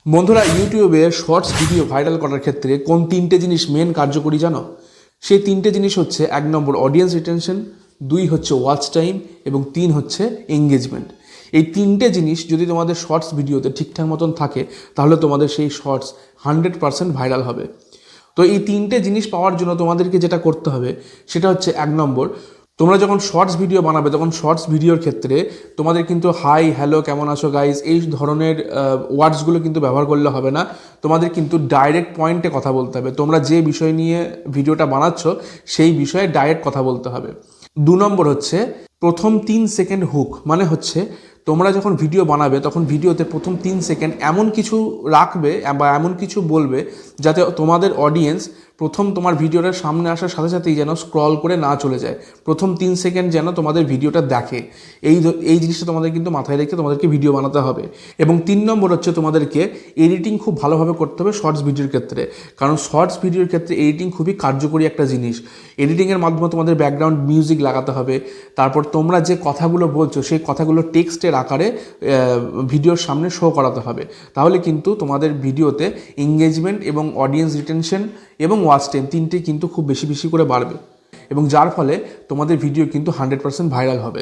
বন্ধুরা, ইউটিউবে shorts video viral করার ক্ষেত্রে কোন তিনটে জিনিস মেন কার্যকরী জানো? সেই তিনটে জিনিস হচ্ছে: 1 নম্বর অডিয়েন্স রিটেনশন, 2 হচ্ছে ওয়াচ টাইম এবং 3 হচ্ছে এঙ্গেজমেন্ট। এই তিনটে জিনিস যদি তোমাদের শর্টস ভিডিওতে ঠিকঠাক মতন থাকে তাহলে তোমাদের সেই শর্টস 100% ভাইরাল হবে। তো এই তিনটে জিনিস পাওয়ার জন্য তোমাদেরকে যেটা করতে হবে সেটা হচ্ছে 1 নম্বর, তোমরা যখন শর্টস ভিডিও বানাবে তখন শর্টস ভিডিওর ক্ষেত্রে তোমাদের কিন্তু হাই, হ্যালো, কেমন আছো গাইজ, এই ধরনের ওয়ার্ডসগুলো কিন্তু ব্যবহার করলে হবে না। তোমাদের কিন্তু ডাইরেক্ট পয়েন্টে কথা বলতে হবে। তোমরা যে বিষয় নিয়ে ভিডিওটা বানাচ্ছ সেই বিষয়ে ডাইরেক্ট কথা বলতে হবে। 2 নম্বর হচ্ছে প্রথম 3 সেকেন্ড হুক, মানে হচ্ছে তোমরা যখন ভিডিও বানাবে তখন ভিডিওতে প্রথম 3 সেকেন্ড এমন কিছু রাখবে বা এমন কিছু বলবে যাতে তোমাদের অডিয়েন্স প্রথম তোমার ভিডিওটার সামনে আসার সাথে সাথেই যেন স্ক্রল করে না চলে যায়, প্রথম 3 সেকেন্ড যেন তোমাদের ভিডিওটা দেখে। এই জিনিসটা তোমাদের কিন্তু মাথায় রেখে তোমাদেরকে ভিডিও বানাতে হবে। এবং 3 নম্বর হচ্ছে তোমাদেরকে এডিটিং খুব ভালোভাবে করতে হবে শর্টস ভিডিওর ক্ষেত্রে, কারণ শর্টস ভিডিওর ক্ষেত্রে এডিটিং খুবই কার্যকরী একটা জিনিস। এডিটিংয়ের মাধ্যমে তোমাদের ব্যাকগ্রাউন্ড মিউজিক লাগাতে হবে, তারপর তোমরা যে কথাগুলো বলছো সেই কথাগুলো টেক্সটের আকারে ভিডিওর সামনে শো করাতে হবে। তাহলে কিন্তু তোমাদের ভিডিওতে এঙ্গেজমেন্ট এবং অডিয়েন্স রিটেনশন এবং ওয়াচ টাইম তিনটেই কিন্তু খুব বেশি বেশি করে বাড়বে, এবং যার ফলে তোমাদের ভিডিও কিন্তু 100% ভাইরাল হবে।